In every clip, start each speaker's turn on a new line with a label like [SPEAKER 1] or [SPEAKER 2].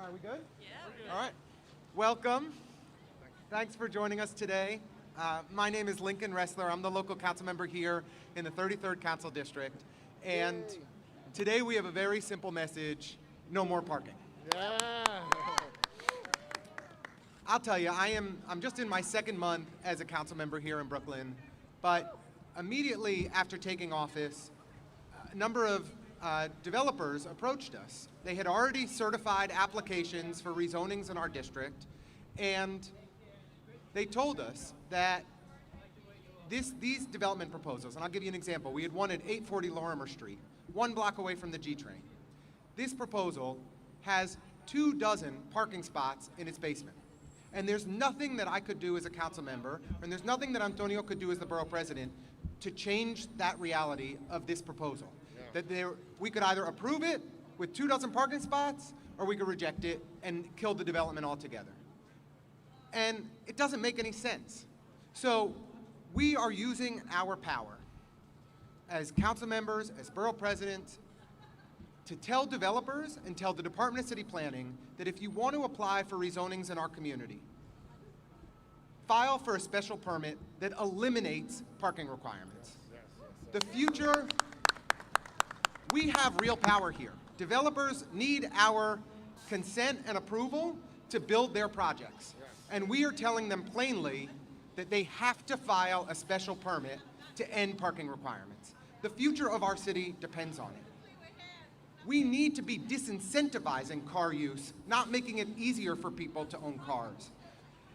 [SPEAKER 1] Are we good?
[SPEAKER 2] Yeah. We're good.
[SPEAKER 1] All right. Welcome. Thanks for joining us today. My name is Lincoln Restler. I'm the local council member here in the 33rd Council District. And today we have a very simple message: no more parking.
[SPEAKER 3] Yeah.
[SPEAKER 1] I'll tell you, I'm just in my second month as a council member here in Brooklyn, but immediately after taking office, a number of developers approached us. They had already certified applications for rezonings in our district, and they told us that these development proposals, and I'll give you an example. We had one at 840 Lorimer Street, 1 block away from the G train. This proposal has 24 parking spots in its basement. And there's nothing that I could do as a council member, and there's nothing that Antonio could do as the borough president to change that reality of this proposal. Yeah. That we could either approve it with 24 parking spots, or we could reject it and kill the development altogether. And it doesn't make any sense. So we are using our power as council members, as borough presidents, to tell developers and tell the Department of City Planning that if you want to apply for rezonings in our community, file for a special permit that eliminates parking requirements. The future, we have real power here. Developers need our consent and approval to build their projects. And we are telling them plainly that they have to file a special permit to end parking requirements. The future of our city depends on it. We need to be disincentivizing car use, not making it easier for people to own cars.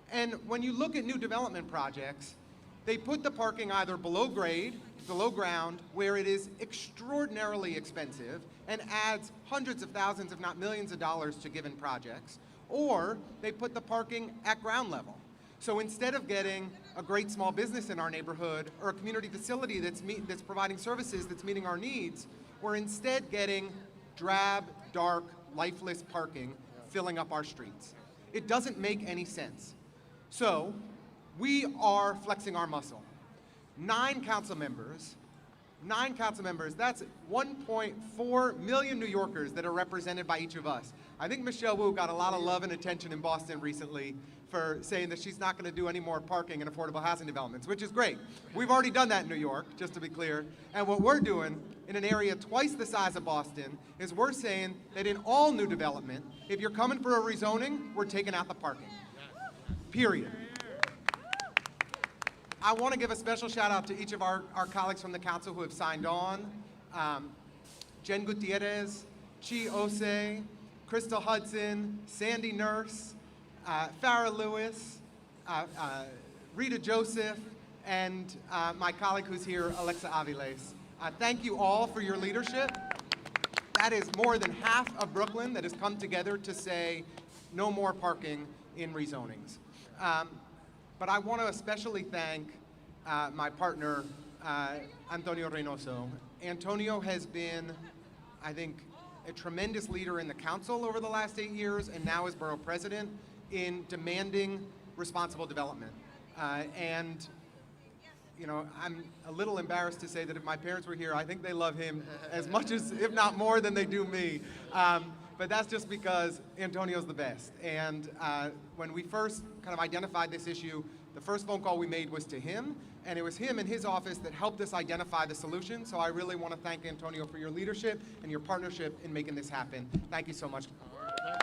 [SPEAKER 1] And when you look at new development projects, they put the parking either below grade, below ground, where it is extraordinarily expensive and adds hundreds of thousands, if not millions of dollars to given projects, or they put the parking at ground level. So instead of getting a great small business in our neighborhood or a community facility that's providing services that's meeting our needs, we're instead getting drab, dark, lifeless parking filling up our streets. It doesn't make any sense. So we are flexing our muscle. 9 council members, that's 1.4 million New Yorkers that are represented by each of us. I think Michelle Wu got a lot of love and attention in Boston recently for saying that she's not going to do any more parking in affordable housing developments, which is great. We've already done that in New York, just to be clear. And what we're doing in an area twice the size of Boston is we're saying that in all new development, if you're coming for a rezoning, we're taking out the parking. Period. I want to give a special shout out to each of our colleagues from the council who have signed on. Jen Gutierrez, Chi Ose, Crystal Hudson, Sandy Nurse, Farrah Lewis, Rita Joseph, and my colleague who's here, Alexa Aviles. Thank you all for your leadership. That is more than half of Brooklyn that has come together to say no more parking in rezonings. But I want to especially thank my partner, Antonio Reynoso. Antonio has been, I think, a tremendous leader in the council over the last 8 years, and now as borough president, in demanding responsible development. And you know, I'm a little embarrassed to say that if my parents were here, I think they love him as much as, if not more than they do me. But that's just because Antonio's the best. And when we first kind of identified this issue, the first phone call we made was to him, and it was him and his office that helped us identify the solution. So I really want to thank Antonio for your leadership and your partnership in making this happen. Thank you so much.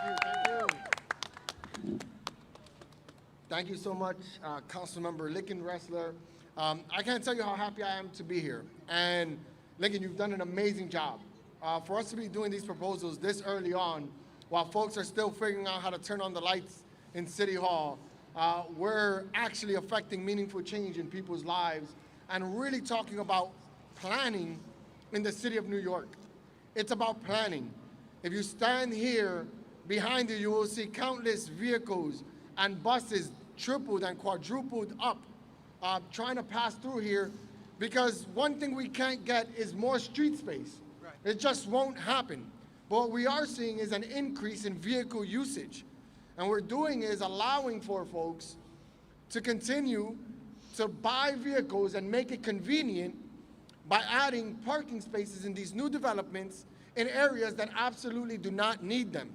[SPEAKER 3] Thank you. Thank you so much, Council Member Lincoln Restler. I can't tell you how happy I am to be here. And Lincoln, you've done an amazing job. For us to be doing these proposals this early on, while folks are still figuring out how to turn on the lights in City Hall, we're actually affecting meaningful change in people's lives and really talking about planning in the city of New York. It's about planning. If you stand here, behind you, you will see countless vehicles and buses tripled and quadrupled up trying to pass through here, because one thing we can't get is more street space. Right. It just won't happen. But what we are seeing is an increase in vehicle usage. And what we're doing is allowing for folks to continue to buy vehicles and make it convenient by adding parking spaces in these new developments in areas that absolutely do not need them.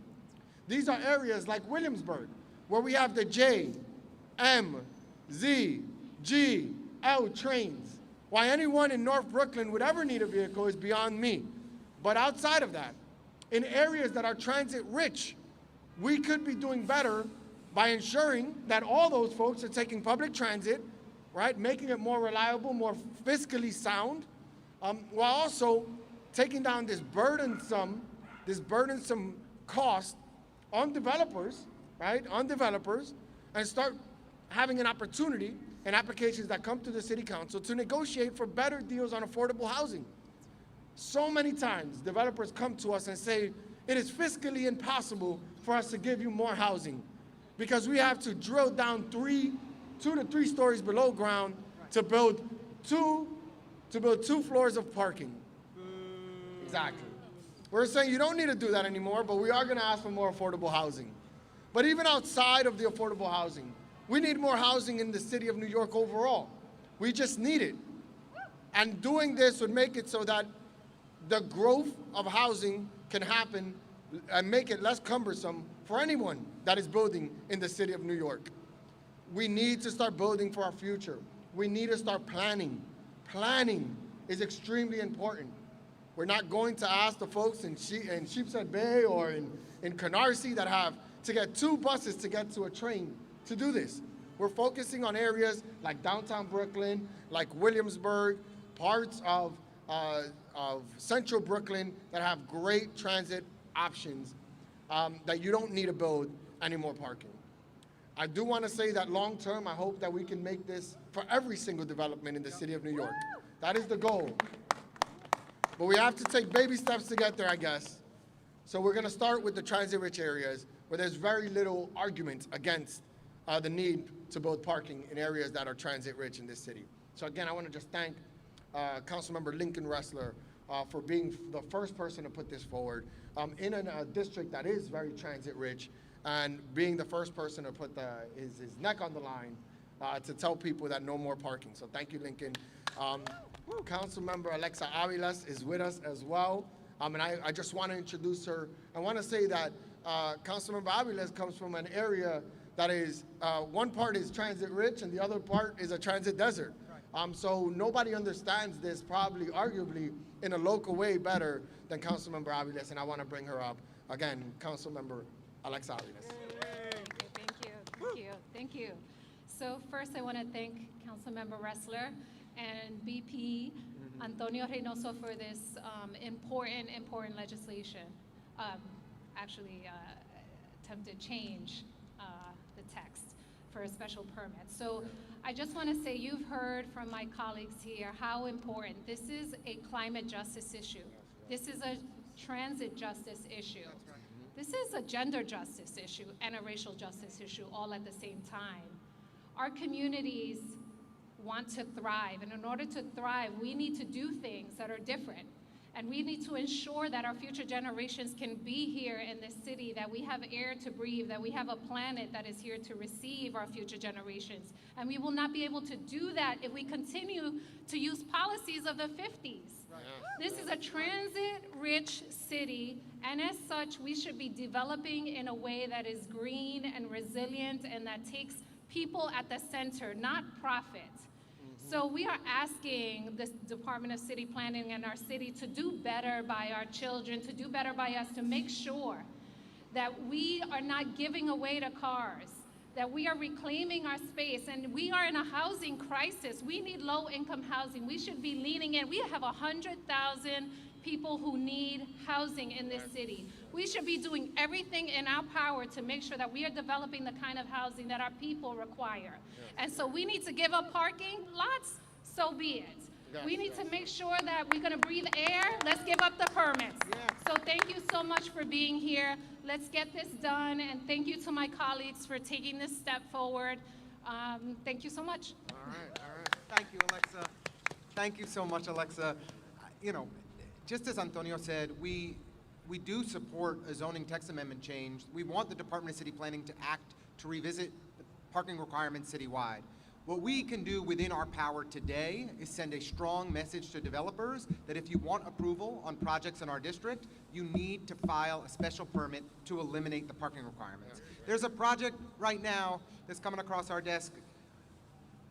[SPEAKER 3] These are areas like Williamsburg, where we have the J, M, Z, G, L trains. Why anyone in North Brooklyn would ever need a vehicle is beyond me. But outside of that, in areas that are transit rich, we could be doing better by ensuring that all those folks are taking public transit, right, making it more reliable, more fiscally sound, while also taking down this burdensome cost on developers, right, and start having an opportunity and applications that come to the city council to negotiate for better deals on affordable housing. So many times, developers come to us and say, it is fiscally impossible for us to give you more housing because we have to drill down 2 to 3 stories below ground to build two floors of parking. Exactly. We're saying you don't need to do that anymore, but we are going to ask for more affordable housing. But even outside of the affordable housing, we need more housing in the city of New York overall. We just need it. And doing this would make it so that the growth of housing can happen and make it less cumbersome for anyone that is building in the city of New York. We need to start building for our future. We need to start planning. Planning is extremely important. We're not going to ask the folks in Sheepshead Bay or in Canarsie that have to get 2 buses to get to a train to do this. We're focusing on areas like downtown Brooklyn, like Williamsburg, parts of central Brooklyn that have great transit options that you don't need to build any more parking. I do want to say that long term, I hope that we can make this for every single development in the city of New York. That is the goal. But we have to take baby steps to get there, I guess. So we're going to start with the transit-rich areas where there's very little argument against the need to build parking in areas that are transit-rich in this city. So again, I want to just thank Council Member Lincoln Restler for being the first person to put this forward in a district that is very transit-rich and being the first person to put his neck on the line to tell people that no more parking. So thank you, Lincoln. Council Member Alexa Aviles is with us as well. And I just want to introduce her. I want to say that Councilmember Aviles comes from an area that is, one part is transit rich and the other part is a transit desert. So nobody understands this probably, arguably, in a local way better than Councilmember Aviles, and I want to bring her up. Again, Councilmember Alexa Aviles.
[SPEAKER 2] Thank you. So first I want to thank Councilmember Restler and BP Antonio Reynoso for this important legislation. Attempted change the text for a special permit. So I just want to say you've heard from my colleagues here how important this is. A climate justice issue. This is a transit justice issue. This is a gender justice issue and a racial justice issue all at the same time. Our communities want to thrive, and in order to thrive, we need to do things that are different. And we need to ensure that our future generations can be here in this city, that we have air to breathe, that we have a planet that is here to receive our future generations. And we will not be able to do that if we continue to use policies of the 50s. This is a transit-rich city, and as such, we should be developing in a way that is green and resilient and that takes people at the center, not profit. So we are asking the Department of City Planning and our city to do better by our children, to do better by us, to make sure that we are not giving away to cars, that we are reclaiming our space, and we are in a housing crisis. We need low-income housing. We should be leaning in. We have 100,000 people who need housing in this city. We should be doing everything in our power to make sure that we are developing the kind of housing that our people require. And so we need to give up parking lots, so be it. We need to make sure that we're gonna breathe air, let's give up the permits. So thank you so much for being here. Let's get this done, and thank you to my colleagues for taking this step forward. Thank you so much.
[SPEAKER 1] All right. Thank you, Alexa. Thank you so much, Alexa. You know, just as Antonio said, we do support a zoning text amendment change. We want the Department of City Planning to act to revisit the parking requirements citywide. What we can do within our power today is send a strong message to developers that if you want approval on projects in our district, you need to file a special permit to eliminate the parking requirements. There's a project right now that's coming across our desk.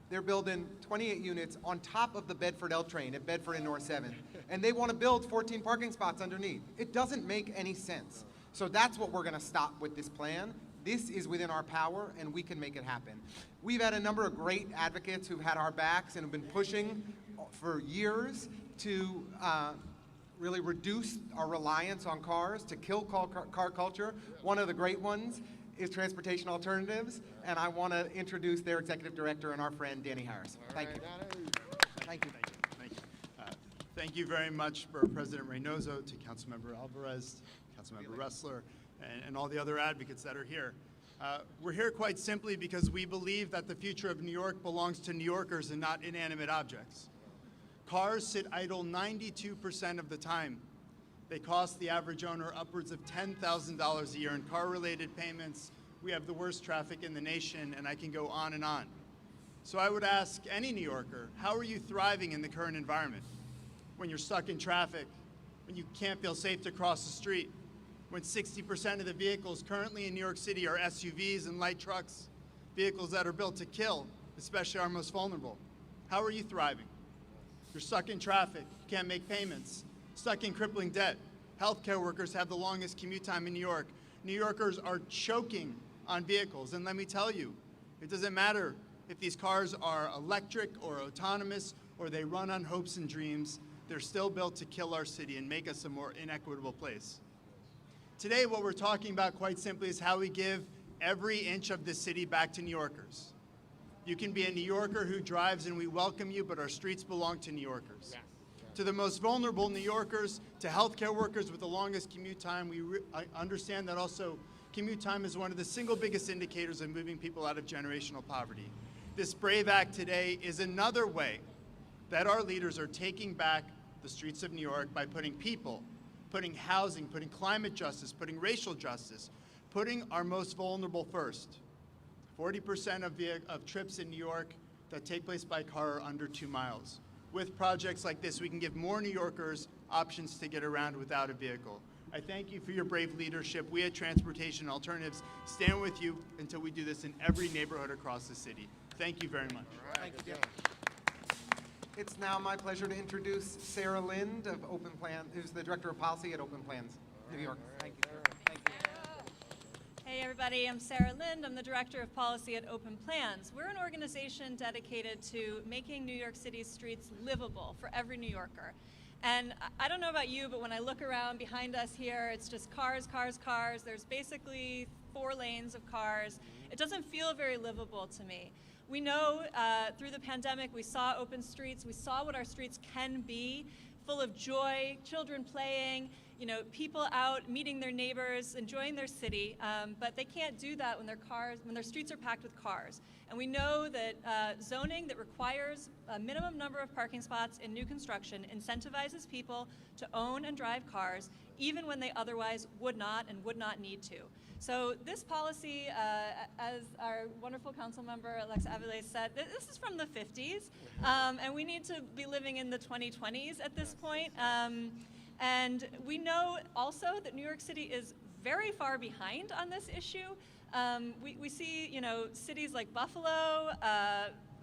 [SPEAKER 1] They're building 28 units on top of the Bedford L train at Bedford and North 7th, and they want to build 14 parking spots underneath. It doesn't make any sense. So that's what we're going to stop with this plan. This is within our power, and we can make it happen. We've had a number of great advocates who've had our backs and have been pushing for years to really reduce our reliance on cars, to kill car culture. One of the great ones is Transportation Alternatives, and I want to introduce their executive director and our friend, Danny Harris. Thank you. Thank you.
[SPEAKER 4] Thank you. Thank you very much, Borough President Reynoso, to Councilmember Alvarez, Councilmember Restler, and all the other advocates that are here. We're here quite simply because we believe that the future of New York belongs to New Yorkers and not inanimate objects. Cars sit idle 92% of the time. They cost the average owner upwards of $10,000 a year in car-related payments. We have the worst traffic in the nation, and I can go on and on. So I would ask any New Yorker, how are you thriving in the current environment? When you're stuck in traffic, when you can't feel safe to cross the street, when 60% of the vehicles currently in New York City are SUVs and light trucks, vehicles that are built to kill, especially our most vulnerable. How are you thriving? You're stuck in traffic, you can't make payments, stuck in crippling debt. Healthcare workers have the longest commute time in New York. New Yorkers are choking on vehicles, and let me tell you, it doesn't matter if these cars are electric or autonomous or they run on hopes and dreams, they're still built to kill our city and make us a more inequitable place. Today, what we're talking about quite simply is how we give every inch of this city back to New Yorkers. You can be a New Yorker who drives and we welcome you, but our streets belong to New Yorkers. Yeah. To the most vulnerable New Yorkers, to healthcare workers with the longest commute time, I understand that also commute time is one of the single biggest indicators of moving people out of generational poverty. This brave act today is another way that our leaders are taking back the streets of New York by putting people, putting housing, putting climate justice, putting racial justice, putting our most vulnerable first. 40% of trips in New York that take place by car are under 2 miles. With projects like this, we can give more New Yorkers options to get around without a vehicle. I thank you for your brave leadership. We at Transportation Alternatives stand with you until we do this in every neighborhood across the city. Thank you very much.
[SPEAKER 1] Thank you. It's now my pleasure to introduce Sarah Lind of Open Plan, who's the Director of Policy at Open Plans, New York. Thank you, Sarah. Thank you.
[SPEAKER 5] Hey everybody, I'm Sarah Lind. I'm the Director of Policy at Open Plans. We're an organization dedicated to making New York City's streets livable for every New Yorker. And I don't know about you, but when I look around behind us here, it's just cars, cars, cars. There's basically 4 lanes of cars. It doesn't feel very livable to me. We know through the pandemic, we saw open streets, we saw what our streets can be, full of joy, children playing, people out meeting their neighbors, enjoying their city, but they can't do that when their streets are packed with cars. And we know that zoning that requires a minimum number of parking spots in new construction incentivizes people to own and drive cars, even when they otherwise would not and would not need to. So this policy, as our wonderful council member Alexa Avilés said, this is from the 50s, and we need to be living in the 2020s at this point. And we know also that New York City is very far behind on this issue. We see, cities like Buffalo,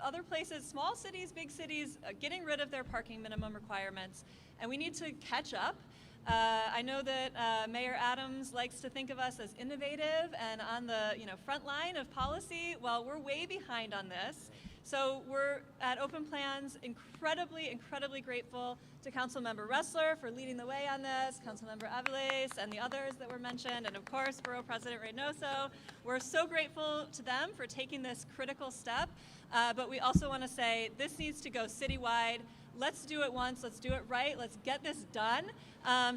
[SPEAKER 5] other places, small cities, big cities, getting rid of their parking minimum requirements, and we need to catch up. I know that Mayor Adams likes to think of us as innovative and on the front line of policy. Well, we're way behind on this. So we're at Open Plans incredibly, incredibly grateful to Council Member Restler for leading the way on this, Council Member Avilés and the others that were mentioned, and of course Borough President Reynoso. We're so grateful to them for taking this critical step, but we also want to say this needs to go citywide. Let's do it once, let's do it right, let's get this done.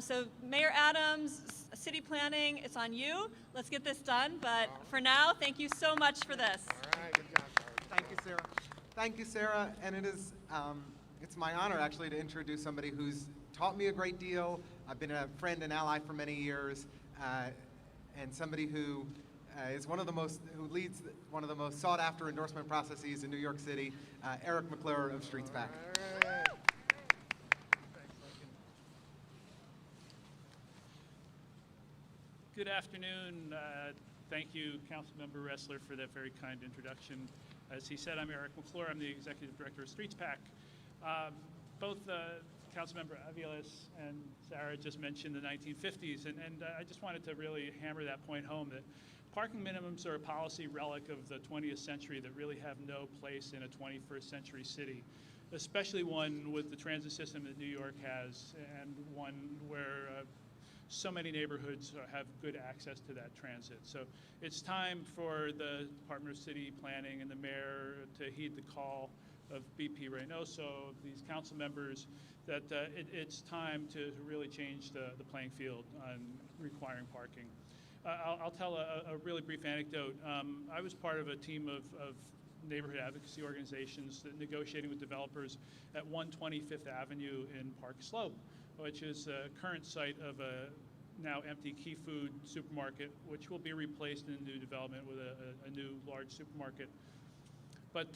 [SPEAKER 5] So Mayor Adams, city planning, it's on you. Let's get this done, but for now, thank you so much for this.
[SPEAKER 3] All right, good job, Sarah.
[SPEAKER 1] Thank you, Sarah. Thank you, Sarah. And it is, it's my honor actually to introduce somebody who's taught me a great deal. I've been a friend and ally for many years, and somebody who is who leads one of the most sought after endorsement processes in New York City, Eric McClure of Streets PAC.
[SPEAKER 6] Good afternoon. Thank you, Councilmember Restler, for that very kind introduction. As he said, I'm Eric McClure. I'm the Executive Director of Streets PAC. Both Councilmember Aviles and Sarah just mentioned the 1950s, and I just wanted to really hammer that point home, that parking minimums are a policy relic of the 20th century that really have no place in a 21st century city, especially one with the transit system that New York has, and one where so many neighborhoods have good access to that transit. So it's time for the Department of City Planning and the mayor to heed the call of BP Reynoso, these council members, that it's time to really change the playing field on requiring parking. I'll tell a really brief anecdote. I was part of a team of neighborhood advocacy organizations that negotiating with developers at 125th Avenue in Park Slope, which is a current site of a now empty Key Food supermarket, which will be replaced in a new development with a new large supermarket. But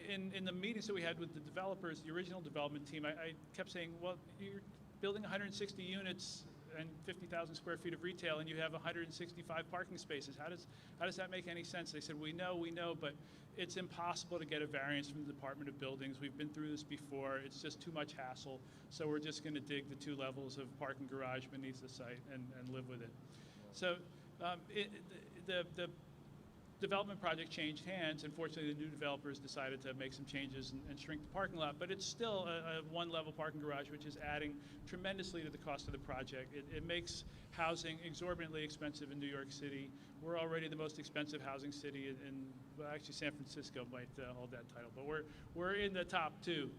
[SPEAKER 6] in the meetings that we had with the developers, the original development team, I kept saying, well, you're building 160 units and 50,000 square feet of retail, and you have 165 parking spaces. How does that make any sense? They said, we know, but it's impossible to get a variance from the Department of Buildings. We've been through this before. It's just too much hassle. So we're just going to dig the 2 levels of parking garage beneath the site and live with it. So the development project changed hands. Unfortunately, the new developers decided to make some changes and shrink the parking lot, but it's still a 1-level parking garage, which is adding tremendously to the cost of the project. It makes housing exorbitantly expensive in New York City. We're already the most expensive housing city well, actually San Francisco might hold that title, but we're in the top 2.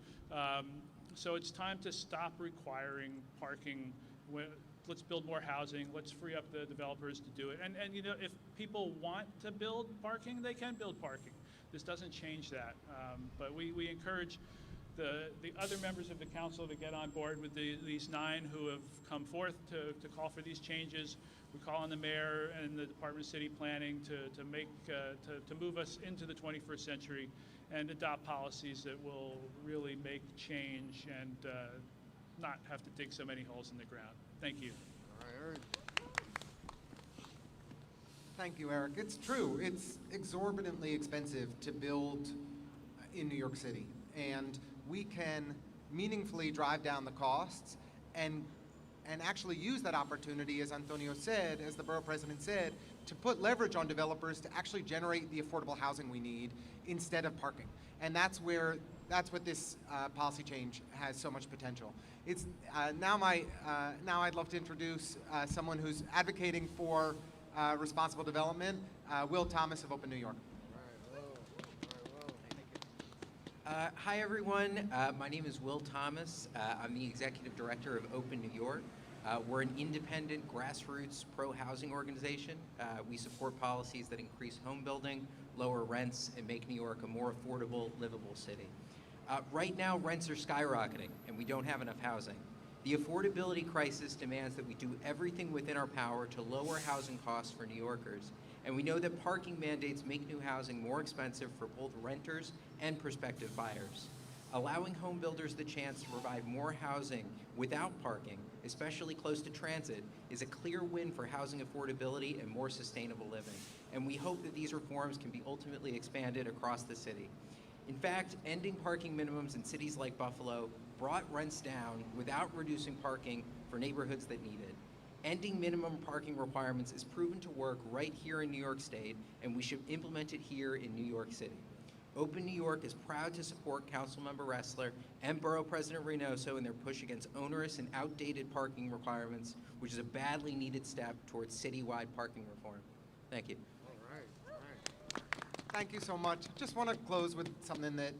[SPEAKER 6] So it's time to stop requiring parking. Let's build more housing. Let's free up the developers to do it. And you know, if people want to build parking, they can build parking. This doesn't change that. But we encourage the other members of the council to get on board with these 9 who have come forth to call for these changes. We call on the mayor and the Department of City Planning to move us into the 21st century and adopt policies that will really make change and not have to dig so many holes in the ground. Thank you.
[SPEAKER 3] All right, Eric.
[SPEAKER 1] Thank you, Eric. It's true. It's exorbitantly expensive to build in New York City, and we can meaningfully drive down the costs and actually use that opportunity, as Antonio said, as the borough president said, to put leverage on developers to actually generate the affordable housing we need instead of parking. And that's what this policy change has so much potential. It's now I'd love to introduce someone who's advocating for responsible development, Will Thomas of Open New York.
[SPEAKER 7] Hi, everyone. My name is Will Thomas. I'm the Executive Director of Open New York. We're an independent, grassroots, pro-housing organization. We support policies that increase home building, lower rents, and make New York a more affordable, livable city. Right now, rents are skyrocketing, and we don't have enough housing. The affordability crisis demands that we do everything within our power to lower housing costs for New Yorkers. And we know that parking mandates make new housing more expensive for both renters and prospective buyers. Allowing home builders the chance to provide more housing without parking, especially close to transit, is a clear win for housing affordability and more sustainable living. And we hope that these reforms can be ultimately expanded across the city. In fact, ending parking minimums in cities like Buffalo brought rents down without reducing parking for neighborhoods that need it. Ending minimum parking requirements is proven to work right here in New York State, and we should implement it here in New York City. Open New York is proud to support Council Member Restler and Borough President Reynoso in their push against onerous and outdated parking requirements, which is a badly needed step towards citywide parking reform. Thank you.
[SPEAKER 3] All right.
[SPEAKER 1] Thank you so much. Just want to close with something that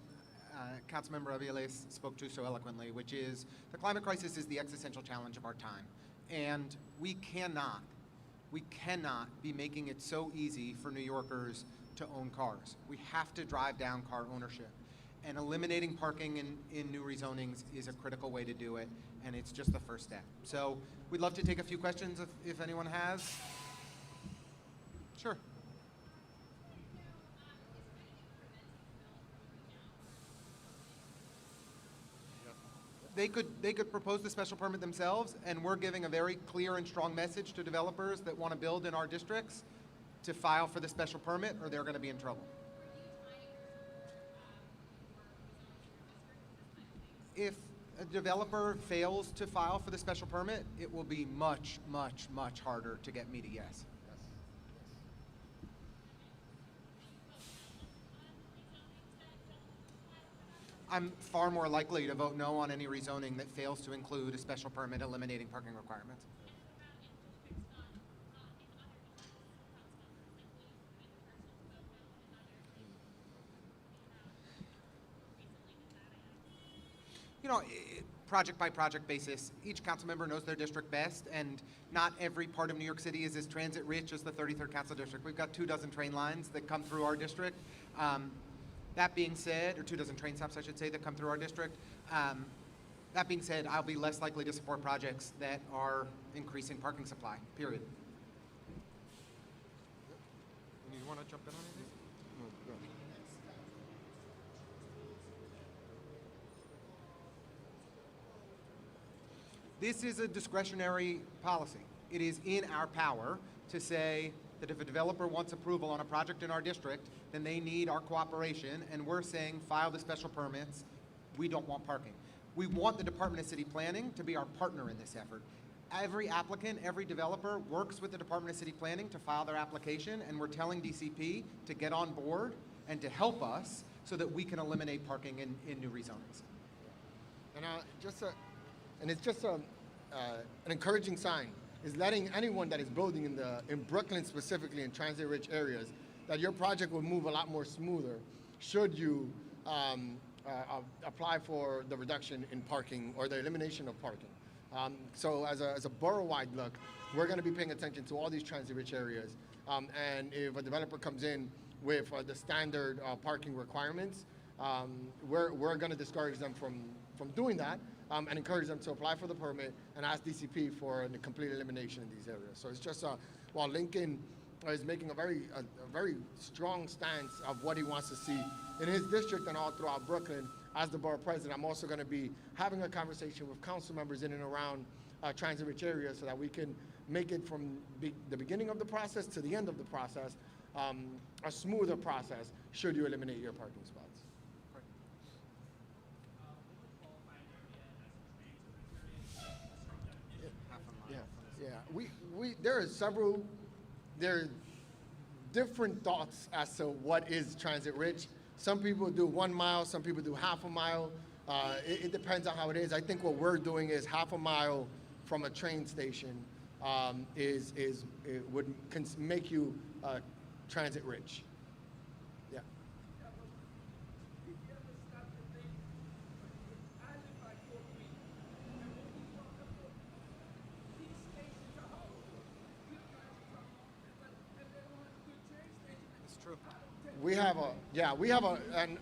[SPEAKER 1] Councilmember Aviles spoke to so eloquently, which is the climate crisis is the existential challenge of our time. And we cannot be making it so easy for New Yorkers to own cars. We have to drive down car ownership. And eliminating parking in new rezonings is a critical way to do it, and it's just the first step. So we'd love to take a few questions if anyone has. Sure. they could propose the special permit themselves, and we're giving a very clear and strong message to developers that want to build in our districts to file for the special permit, or they're going to be in trouble. If a developer fails to file for the special permit, it will be much, much, much harder to get me to yes. I'm far more likely to vote no on any rezoning that fails to include a special permit eliminating parking requirements. You know, project by project basis, each council member knows their district best, and not every part of New York City is as transit rich as the 33rd Council District. We've got 24 train lines that come through our district. That being said, or 24 train stops, I should say, that come through our district. That being said, I'll be less likely to support projects that are increasing parking supply, period. You want to jump in on anything? This is a discretionary policy. It is in our power to say that if a developer wants approval on a project in our district, then they need our cooperation, and we're saying file the special permits. We don't want parking. We want the Department of City Planning to be our partner in this effort. Every applicant, every developer works with the Department of City Planning to file their application, and we're telling DCP to get on board and to help us so that we can eliminate parking in new rezonings.
[SPEAKER 3] And it's just an encouraging sign, is letting anyone that is building in Brooklyn specifically, in transit-rich areas, that your project will move a lot more smoother should you apply for the reduction in parking or the elimination of parking. So as a borough-wide look, we're going to be paying attention to all these transit-rich areas. And if a developer comes in with the standard parking requirements, we're going to discourage them from doing that. And encourage them to apply for the permit and ask DCP for the complete elimination in these areas. So it's just while Lincoln is making a very strong stance of what he wants to see in his district and all throughout Brooklyn, as the borough president, I'm also going to be having a conversation with council members in and around transit-rich areas so that we can make it from the beginning of the process to the end of the process a smoother process should you eliminate your parking spots. Yeah, there are different thoughts as to what is transit rich. Some people do 1 mile, some people do half a mile. It depends on how it is. I think what we're doing is half a mile from a train station can make you transit rich. Yeah.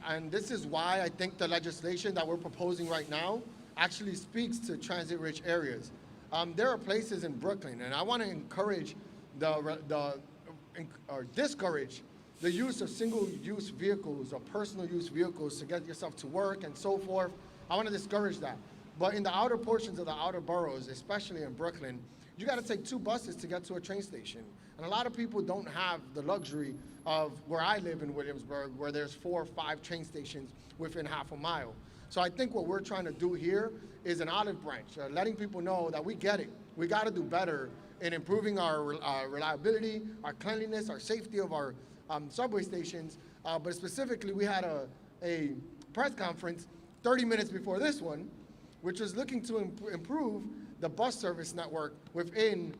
[SPEAKER 3] And this is why I think the legislation that we're proposing right now actually speaks to transit-rich areas. There are places in Brooklyn, and I want to encourage or discourage the use of single-use vehicles or personal-use vehicles to get yourself to work and so forth. I want to discourage that. But in the outer portions of the outer boroughs, especially in Brooklyn, you got to take 2 buses to get to a train station. And a lot of people don't have the luxury of where I live in Williamsburg, where there's 4 or 5 train stations within half a mile. So I think what we're trying to do here is an olive branch, letting people know that we get it. We got to do better in improving our reliability, our cleanliness, our safety of our subway stations. But specifically, we had a press conference 30 minutes before this one, which was looking to improve the bus service network within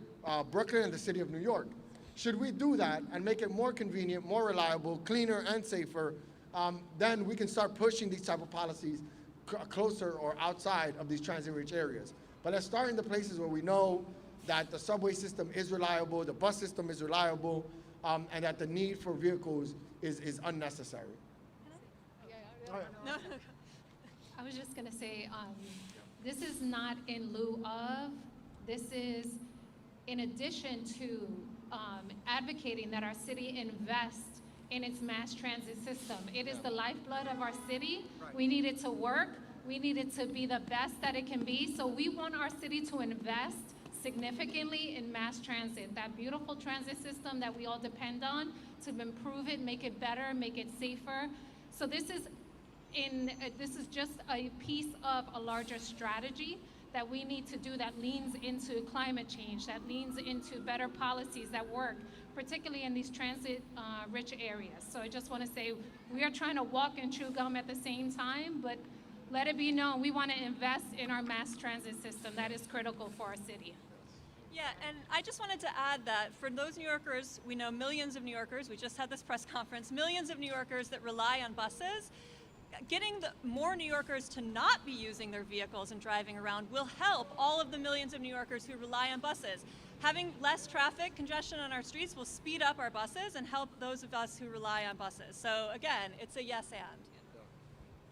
[SPEAKER 3] Brooklyn and the city of New York. Should we do that and make it more convenient, more reliable, cleaner, and safer, then we can start pushing these type of policies closer or outside of these transit-rich areas. But let's start in the places where we know that the subway system is reliable, the bus system is reliable, and that the need for vehicles is unnecessary.
[SPEAKER 5] No.
[SPEAKER 2] I was just going to say, this is not in lieu of, this is in addition to advocating that our city invest in its mass transit system. It is the lifeblood of our city. Right. We need it to work. We need it to be the best that it can be. So we want our city to invest significantly in mass transit, that beautiful transit system that we all depend on, to improve it, make it better, make it safer. So this is just a piece of a larger strategy that we need to do that leans into climate change, that leans into better policies that work, particularly in these transit-rich areas. So I just want to say we are trying to walk and chew gum at the same time, but let it be known we want to invest in our mass transit system. That is critical for our city.
[SPEAKER 5] Yeah, and I just wanted to add that for those New Yorkers, we know millions of New Yorkers, we just had this press conference, millions of New Yorkers that rely on buses. Getting more New Yorkers to not be using their vehicles and driving around will help all of the millions of New Yorkers who rely on buses. Having less traffic congestion on our streets will speed up our buses and help those of us who rely on buses. So again, it's a yes and.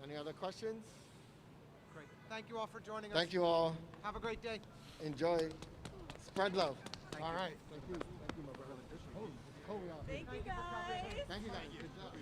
[SPEAKER 3] Any other questions?
[SPEAKER 1] Great. Thank you all for joining us.
[SPEAKER 3] Thank you all.
[SPEAKER 1] Have a great day.
[SPEAKER 3] Enjoy. Spread love. All right. Thank you. Thank you, my brother.
[SPEAKER 5] Thank you guys.
[SPEAKER 3] Thank you guys. Good job.